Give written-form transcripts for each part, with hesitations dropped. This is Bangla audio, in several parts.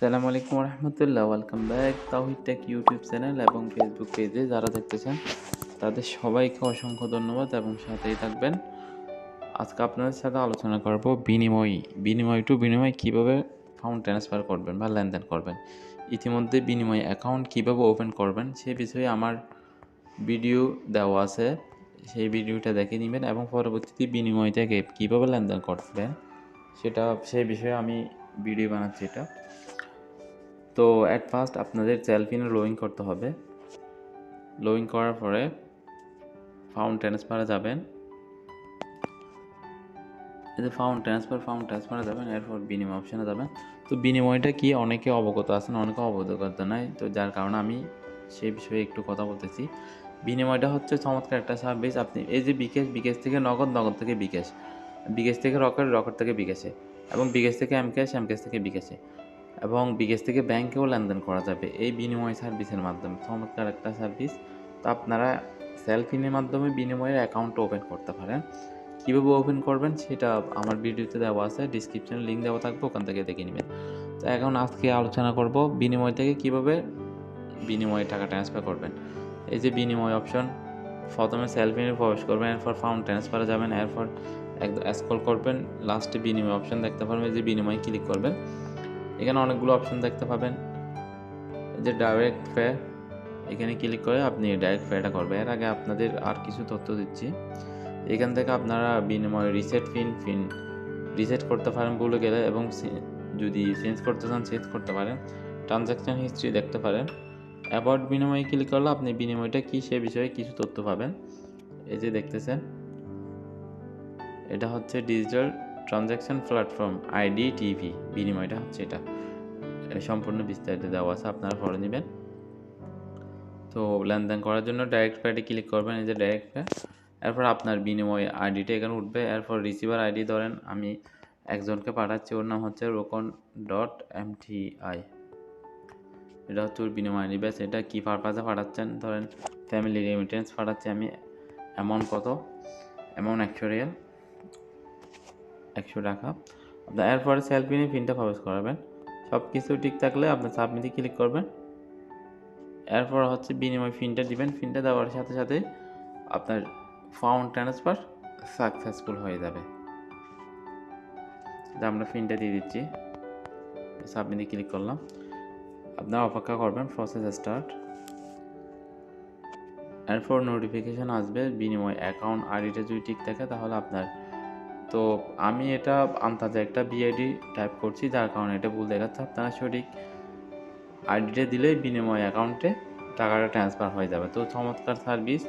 আসসালামু আলাইকুম রহমতুল্লাহ। ওয়েলকাম ব্যাক তাওহিদ টেক ইউটিউব চ্যানেল এবং ফেসবুক পেজে যারা দেখতেছেন তাদের সবাইকে অসংখ্য ধন্যবাদ এবং সাথেই থাকবেন। আজকে আপনাদের সাথে আলোচনা করব বিনিময় কীভাবে ফান্ড ট্রান্সফার করবেন বা লেনদেন করবেন। ইতিমধ্যে বিনিময় অ্যাকাউন্ট কীভাবে ওপেন করবেন সে বিষয়ে আমার ভিডিও দেওয়া আছে, সেই ভিডিওটা দেখে নেবেন এবং পরবর্তীতে বিনিময় থেকে কীভাবে লেনদেন করবেন সেই বিষয়ে আমি ভিডিও বানাচ্ছি। এটা তো অ্যাট ফার্স্ট আপনাদের সেলফিনে লগ ইন করতে হবে। লগ ইন করার পরে ফান্ড ট্রান্সফারে যাবেন। এই ফান্ড ট্রান্সফারে যাবেন, এরপর বিনিময় অপশানে যাবেন। তো বিনিময়টা কি অনেকে অবগত আছেন, অনেকে অবগত নাই, তো যার কারণে আমি সেই বিষয়ে একটু কথা বলতেছি। বিনিময়টা হচ্ছে চমৎকার একটা সার্ভিস। আপনি এই যে বিকাশ থেকে নগদ থেকে বিকাশ থেকে রকেট থেকে বিকাশে, এবং বিকাশ থেকে এমক্যাশ থেকে বিকাশে, এবং বিকাশ থেকে ব্যাংকেও লেনদেন করা যাবে এই বিনিময় সার্ভিসের মাধ্যমে। চমৎকার একটা সার্ভিস। তো আপনারা সেলফিনের মাধ্যমে বিনিময়ের অ্যাকাউন্ট ওপেন করতে পারেন। কীভাবে ওপেন করবেন সেটা আমার ভিডিওতে দেওয়া আছে, ডিসক্রিপশনে লিঙ্ক দেওয়া থাকবে, ওখান থেকে দেখে নেবেন। তো এখন আজকে আলোচনা করব বিনিময় থেকে কীভাবে বিনিময়ে টাকা ট্রান্সফার করবেন। এই যে বিনিময় অপশন, প্রথমে সেলফিনে প্রবেশ করবেন, এরপর ফান্ড ট্রান্সফারে যাবেন, এরপর একদম স্ক্রল করবেন, লাস্টে বিনিময় অপশন দেখতে পারবেন। এই যে বিনিময় ক্লিক করবেন, এখানে অনেকগুলো অপশন দেখতে পাবেন। এই যে ডাইরেক্ট পে, এখানে ক্লিক করে আপনি ডাইরেক্ট পেটা করবেন। এর আগে আপনাদের আর কিছু তথ্য দিচ্ছি। এখান থেকে আপনারা বিনিময় রিসেট করতে পারেন ভুলে গেলে, এবং যদি চেঞ্জ করতে চান চেঞ্জ করতে পারেন। ট্রানজ্যাকশন হিস্ট্রি দেখতে পারেন। অ্যাবাউট বিনিময়ে ক্লিক করলে আপনি বিনিময়টা কী সে বিষয়ে কিছু তথ্য পাবেন। এই যে দেখতেছেন, এটা হচ্ছে ডিজিটাল ট্রানজ্যাকশন প্ল্যাটফর্ম IDTV। বিনিময়টা হচ্ছে এটা সম্পূর্ণ বিস্তারিত দেওয়া আছে, আপনারা পড়ে নেবেন। তো লেনদেন করার জন্য ডাইরেক্ট পেতে ক্লিক করবেন। এই যে ডাইরেক্ট পে, এরপর আপনার বিনিময় আইডিটা এখানে উঠবে। এরপর রিসিভার আইডি ধরেন আমি একজনকে পাঠাচ্ছি, ওর নাম হচ্ছে Khokan.MTI। এটা হচ্ছে ওর বিনিময় আইডি। ব্যাস, এটা কী পারপাসে পাঠাচ্ছেন, ধরেন ফ্যামিলি রেমিটেন্স পাঠাচ্ছি আমি। অ্যামাউন্ট কত? অ্যামাউন্ট 100 রিয়াল, 100 টাকা। আপনার এরপরে সেলফিনে পিনটা প্রবেশ করাবেন। সব কিছু ঠিক থাকলে আপনার সাবমিটে ক্লিক করবেন। এরপর হচ্ছে বিনিময় পিনটা দিবেন। পিনটা দেওয়ার সাথে সাথে আপনার ফান্ড ট্রান্সফার সাকসেসফুল হয়ে যাবে। আমরা পিনটা দিয়ে দিচ্ছি, সাবমিটে ক্লিক করলাম। আপনারা অপেক্ষা করবেন, প্রসেস স্টার্ট। এরপর নোটিফিকেশান আসবে বিনিময় অ্যাকাউন্ট আইডিটা যদি ঠিক থাকে তাহলে আপনার। তো আমি এটা আন্তাজে একটা বিআইডি টাইপ করছি, যার কারণে এটা ভুল দেখাচ্ছে। আপনারা সঠিক আইডিটা দিলেই বিনিময় অ্যাকাউন্টে টাকাটা ট্রান্সফার হয়ে যাবে। তো চমৎকার সার্ভিস,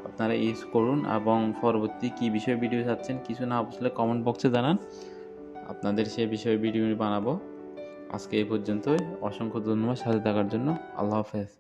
আপনারা ইউজ করুন। এবং পরবর্তী কী বিষয়ে ভিডিও চাচ্ছেন কিছু না বুঝলে কমেন্ট বক্সে জানান, আপনাদের সে বিষয়ে ভিডিও বানাবো। আজকে এই পর্যন্তই। অসংখ্য ধন্যবাদ সাথে থাকার জন্য। আল্লাহ হাফেজ।